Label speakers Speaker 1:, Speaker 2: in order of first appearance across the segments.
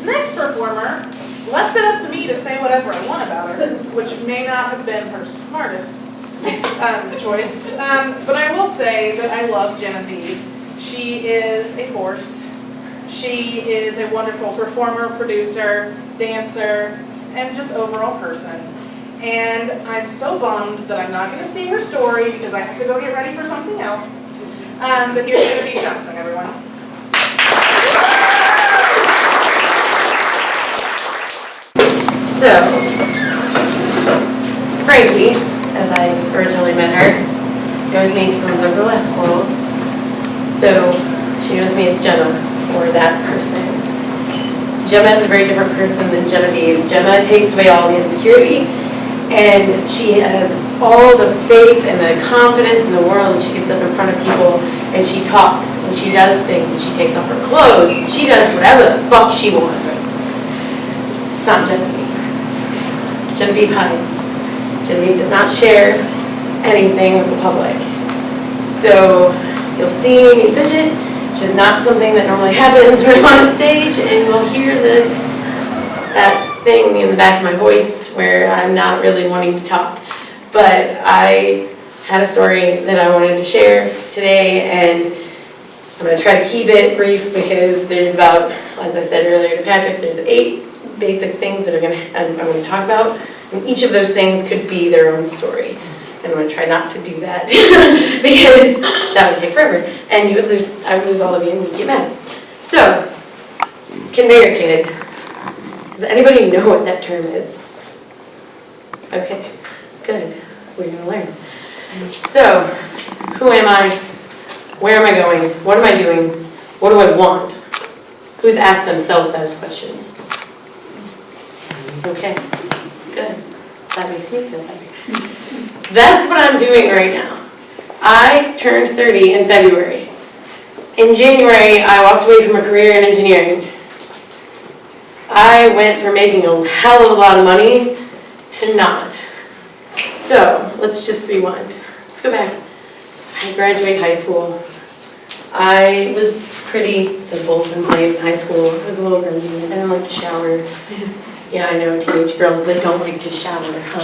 Speaker 1: next performer left it up to me to say whatever I want about her, which may not have been her smartest choice. But I will say that I love Genevieve. She is a force. She is a wonderful performer, producer, dancer, and just overall person. And I'm so bummed that I'm not going to see her story because I have to go get ready for something else. But here's Genevieve Johnson, everyone.
Speaker 2: So, Frankie, as I originally met her, knows me from the burlesque world. So, she knows me as Gemma, or that person. Gemma is a very different person than Genevieve. Gemma takes away all the insecurity, and she has all the faith and the confidence in the world, and she gets up in front of people, and she talks, and she does things, and she takes off her clothes, and she does whatever the fuck she wants. It's not Genevieve. Genevieve hides. Genevieve does not share anything with the public. So you'll see me fidget, which is not something that normally happens when I'm on a stage, and you'll hear that thing in the back of my voice where I'm not really wanting to talk. But I had a story that I wanted to share today, and I'm going to try to keep it brief because there's about, as I said earlier to Patrick, there's 8 basic things that I'm going to talk about, and each of those things could be their own story. And I'm going to try not to do that because that would take forever, and I would lose all of you and you'd get mad. So, conveyor kid. Does anybody know what that term is? Okay, good. We're going to learn. So, who am I? Where am I going? What am I doing? What do I want? Who's asked themselves those questions? Okay, good. That makes me feel better. That's what I'm doing right now. I turned 30 in February. In January, I walked away from a career in engineering. I went from making a hell of a lot of money to not. So, let's just rewind. Let's go back. I graduated high school. I was pretty simple and plain in high school. I was a little grungy. I didn't like to shower. Yeah, I know, teenage girls that don't like to shower, huh?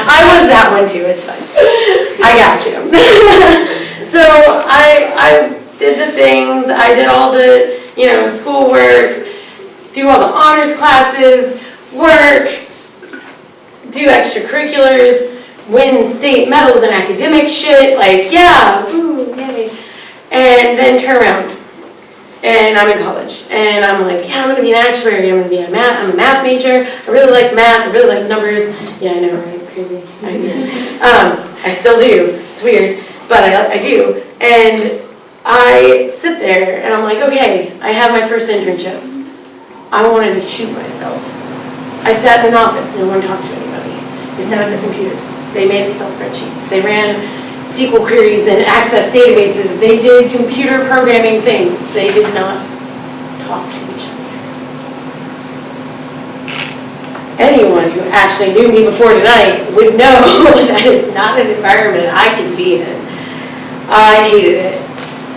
Speaker 2: I was that one too, it's fine. I got you. So I did the things, I did all the, schoolwork, do all the honors classes, work, do extracurriculars, win state medals in academic shit, like, yeah, ooh, yay. And then turn around. And I'm in college, and I'm like, yeah, I'm going to be an actuary, I'm a math major, I really like math, I really like numbers. Yeah, I know, right? Crazy. I still do, it's weird, but I do. And I sit there, and I'm like, okay, I have my first internship. I wanted to shoot myself. I sat in an office, no one talked to anybody. They sat at their computers, they made Excel spreadsheets, they ran SQL queries and access databases. They did computer programming things. They did not talk to each other. Anyone who actually knew me before tonight would know that is not an environment I can be in. I hated it.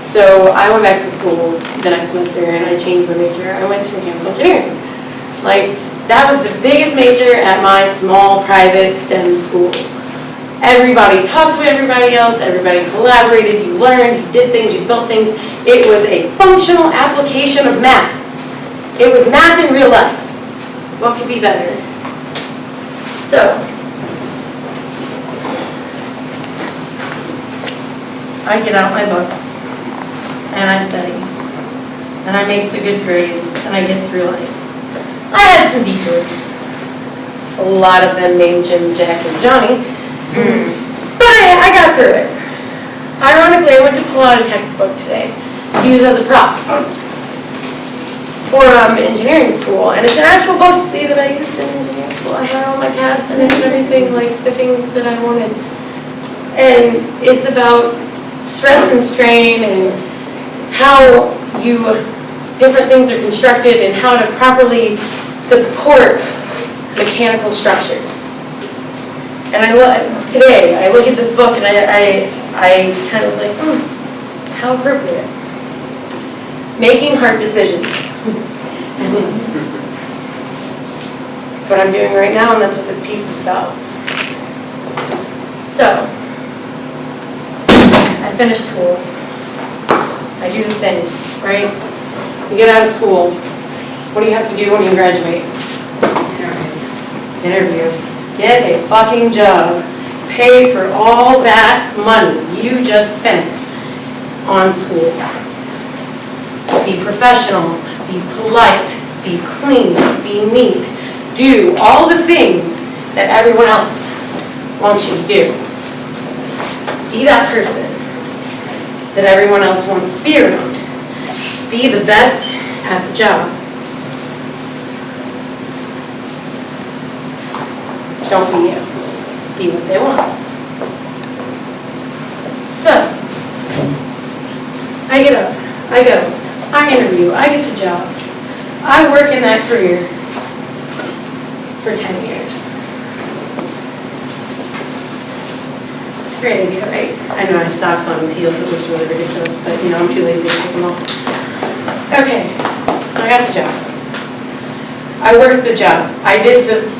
Speaker 2: So I went back to school the next semester and I changed my major. I went to mechanical engineering. Like, that was the biggest major at my small private STEM school. Everybody talked to everybody else, everybody collaborated, you learned, you did things, you built things. It was a functional application of math. It was math in real life. What could be better? So, I get out my books, and I study, and I make the good grades, and I get through life. I had some detours. A lot of them named Jim, Jack, and Johnny. But I got through it. Ironically, I went to pull out a textbook today to use as a prop for engineering school, and it's an actual book. See that I used in engineering school. I had all my tabs in it and everything, like the things that I wanted. And it's about stress and strain and how different things are constructed and how to properly support mechanical structures. And today, I look at this book and I kind of was like, how appropriate. Making hard decisions. That's what I'm doing right now, and that's what this piece is about. So, I finished school. I do the thing, right? You get out of school. What do you have to do when you graduate? Interview. Get a fucking job. Pay for all that money you just spent on school. Be professional, be polite, be clean, be neat. Do all the things that everyone else wants you to do. Be that person that everyone else wants to be around. Be the best at the job. Don't be you. Be what they want. So, I get up, I go, I interview, I get the job. I work in that career for 10 years. It's a great idea, right? I know I have socks on with heels that looks really ridiculous, but you know, I'm too lazy to take them off. Okay, so I got the job. I worked the job. I did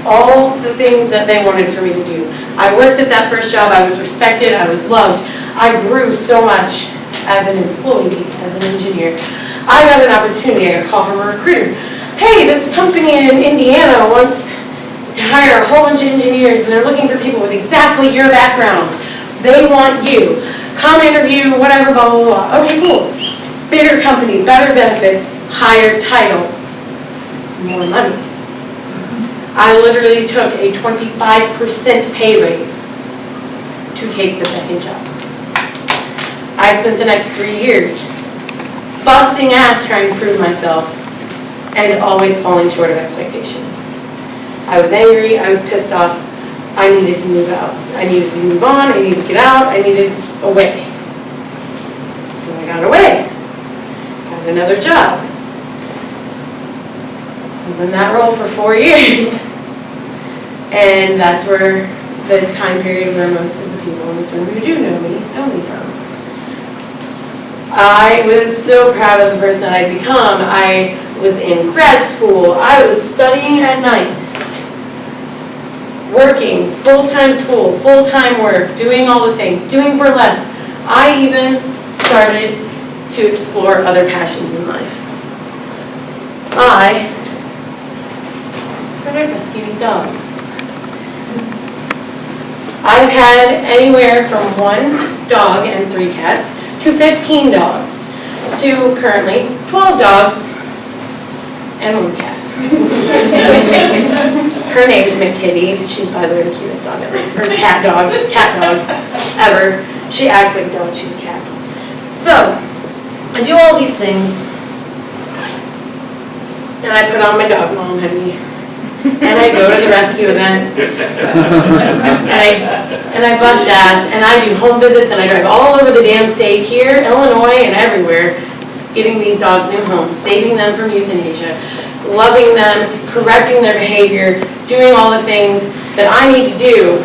Speaker 2: all the things that they wanted for me to do. I worked at that first job. I was respected. I was loved. I grew so much as an employee, as an engineer. I got an opportunity. I got a call from a recruiter. Hey, this company in Indiana wants to hire a whole bunch of engineers, and they're looking for people with exactly your background. They want you. Come interview, whatever, blah, blah, blah. Okay, cool. Bigger company, better benefits, higher title, more money. I literally took a 25% pay raise to take the second job. I spent the next 3 years busting ass trying to prove myself and always falling short of expectations. I was angry, I was pissed off, I needed to move out. I needed to move on, I needed to get out, I needed away. So I got away. Got another job. I was in that role for 4 years. And that's where the time period where most of the people in this room who do know me from. I was so proud of the person that I'd become. I was in grad school. I was studying at night, working, full-time school, full-time work, doing all the things, doing burlesque. I even started to explore other passions in life. I started rescuing dogs. I've had anywhere from 1 dog and 3 cats to 15 dogs to currently 12 dogs and 1 cat. Her name's McKitty. She's, by the way, the cutest dog ever. Or cat dog ever. She acts like a dog. She's a cat. So, I do all these things, and I put on my dog mom hoodie. And I go to the rescue events, and I bust ass, and I do home visits, and I drive all over the damn state here, Illinois, and everywhere, getting these dogs new homes, saving them from euthanasia, loving them, correcting their behavior, doing all the things that I need to do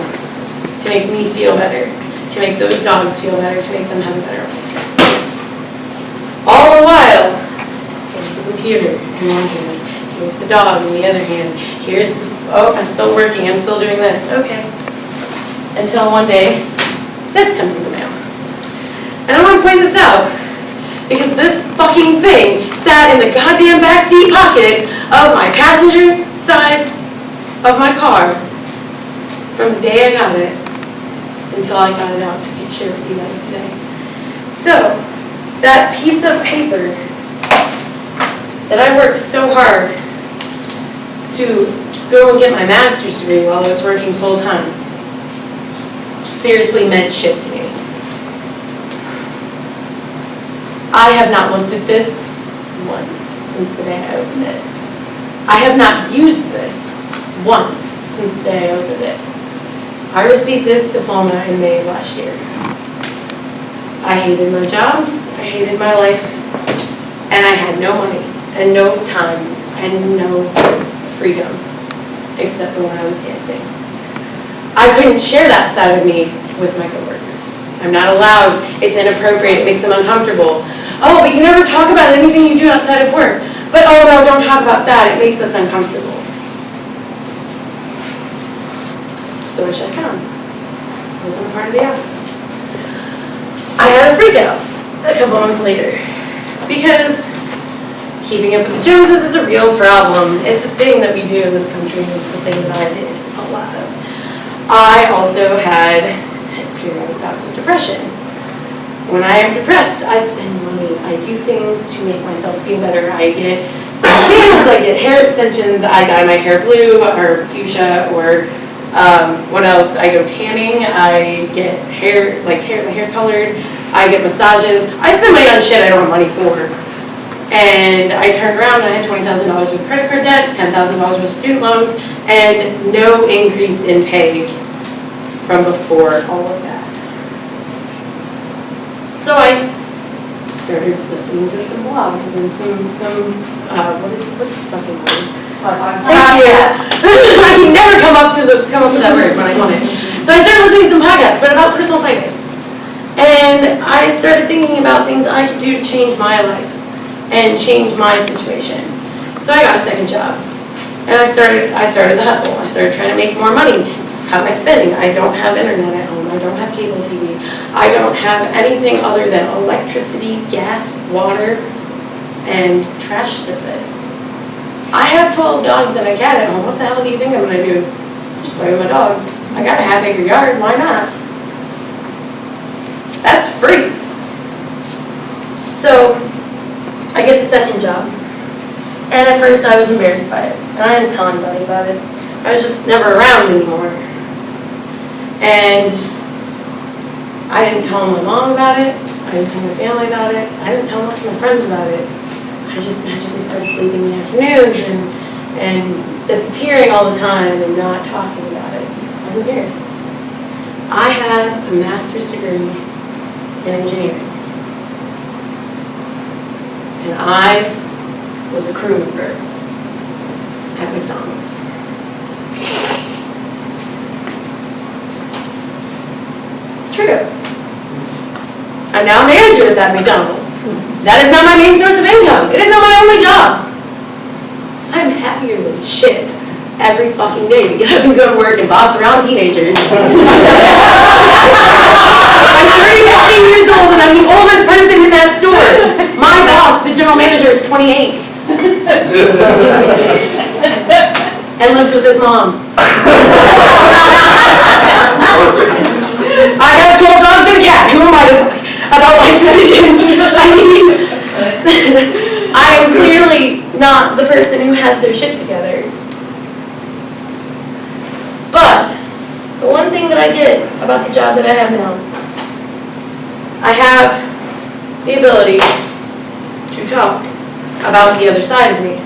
Speaker 2: to make me feel better, to make those dogs feel better, to make them have a better life. All the while, here's the computer in one hand. Here's the dog in the other hand. Here's this, oh, I'm still working, I'm still doing this. Okay. Until one day, this comes in the mail. And I want to point this out, because this fucking thing sat in the goddamn backseat pocket of my passenger side of my car from the day I got it until I got it out to share with you guys today. So, that piece of paper that I worked so hard to go and get my master's degree while I was working full-time seriously meant shit to me. I have not looked at this once since the day I opened it. I have not used this once since the day I opened it. I received this diploma in May of last year. I hated my job, I hated my life, and I had no money, and no time, and no freedom, except for when I was dancing. I couldn't share that side of me with my coworkers. I'm not allowed. It's inappropriate. It makes them uncomfortable. oh, but you never talk about anything you do outside of work. But oh no, don't talk about that, it makes us uncomfortable. So I shut down. I wasn't a part of the office. I had a freak out a couple months later because keeping up with the Joneses is a real problem. It's a thing that we do in this country, and it's a thing that I did a lot of. I also had periodic bouts of depression. When I am depressed, I spend money. I do things to make myself feel better. I get nails, I get hair extensions, I dye my hair blue or fuchsia, or what else? I go tanning, I get my hair colored, I get massages. I spend money on shit I don't have money for. And I turned around and I had $20,000 worth of credit card debt, $10,000 worth of student loans, and no increase in pay from before all of that. So I started listening to some blogs and what's the fucking word? Thank you. I can never come up with that word when I want it. So I started listening to some podcasts, but about personal finance. And I started thinking about things I could do to change my life and change my situation. So I got a second job. And I started the hustle. I started trying to make more money, cut my spending. I don't have internet at home. I don't have cable TV. I don't have anything other than electricity, gas, water, and trash service. I have 12 dogs and a cat at home. What the hell do you think I'm going to do? Just play with my dogs. I got a half-acre yard. Why not? That's free. So I get the second job. And at first I was embarrassed by it. And I didn't tell anybody about it. I was just never around anymore. And I didn't tell my mom about it. I didn't tell my family about it. I didn't tell most of my friends about it. I just magically started sleeping in the afternoons and disappearing all the time and not talking about it. I was embarrassed. I had a master's degree in engineering. And I was a crew member at McDonald's. It's true. I'm now a manager at that McDonald's. That is not my main source of income. It is not my only job. I'm happier than shit every fucking day to get up and go to work and boss around teenagers. I'm 30 years old and I'm the oldest person in that store. My boss, the general manager, is 28. And lives with his mom. I have 12 dogs and a cat. Who am I to talk about life decisions? I mean, I am clearly not the person who has their shit together. But the one thing that I get about the job that I have now, I have the ability to talk about the other side of me.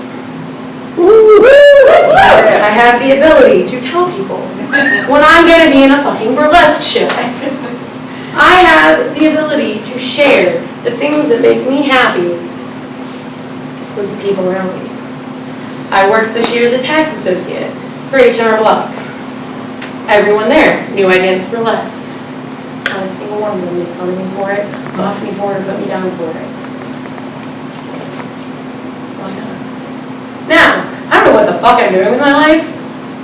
Speaker 2: I have the ability to tell people when I'm going to be in a fucking burlesque show. I have the ability to share the things that make me happy with the people around me. I worked this year as a tax associate for H&R Block. Everyone there knew I danced burlesque. Not a single one of them made fun of me for it, mocked me for it, or put me down for it. Why not? Now, I don't know what the fuck I'm doing with my life.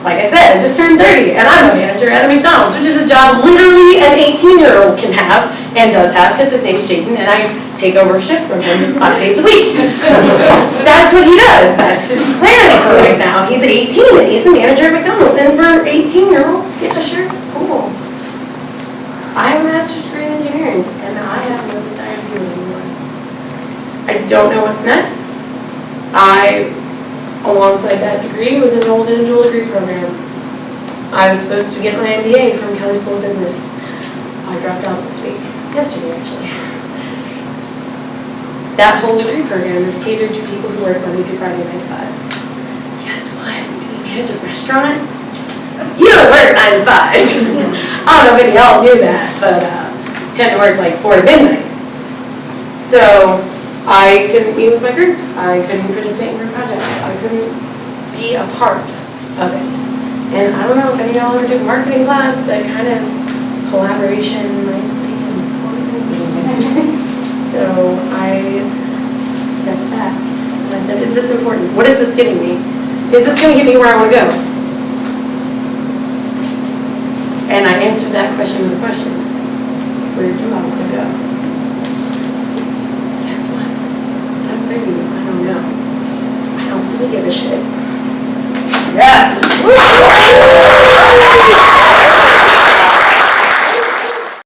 Speaker 2: Like I said, I just turned 30, and I'm a manager at a McDonald's, which is a job literally an 18-year-old can have, and does have, because his name's Jaden, and I take over a shift from him 5 days a week. That's what he does. That's his plan for right now. He's 18, and he's a manager at McDonald's, and for 18-year-olds, yeah, sure, cool. I have a master's degree in engineering, and I have no desire to do it anymore. I don't know what's next. Alongside that degree, was enrolled in a dual degree program. I was supposed to get my MBA from Kelley School of Business. I dropped out this week. Yesterday, actually. That whole degree program is catered to people who work Monday through Friday, 9 to 5. Guess what? When you manage a restaurant, you don't work 9 to 5. I don't know if any of y'all knew that, but tend to work like 4 to midnight. So I couldn't meet with my group. I couldn't participate in group projects. I couldn't be a part of it. And I don't know if any of y'all ever took a marketing class, but kind of collaboration might be important. So So I stepped back and I said, is this important? What is this getting me? Is this going to get me where I want to go? And I answered that question with a question. Where do I want to go? Guess what? I'm 30. I don't know. I don't really give a shit.
Speaker 1: Yes.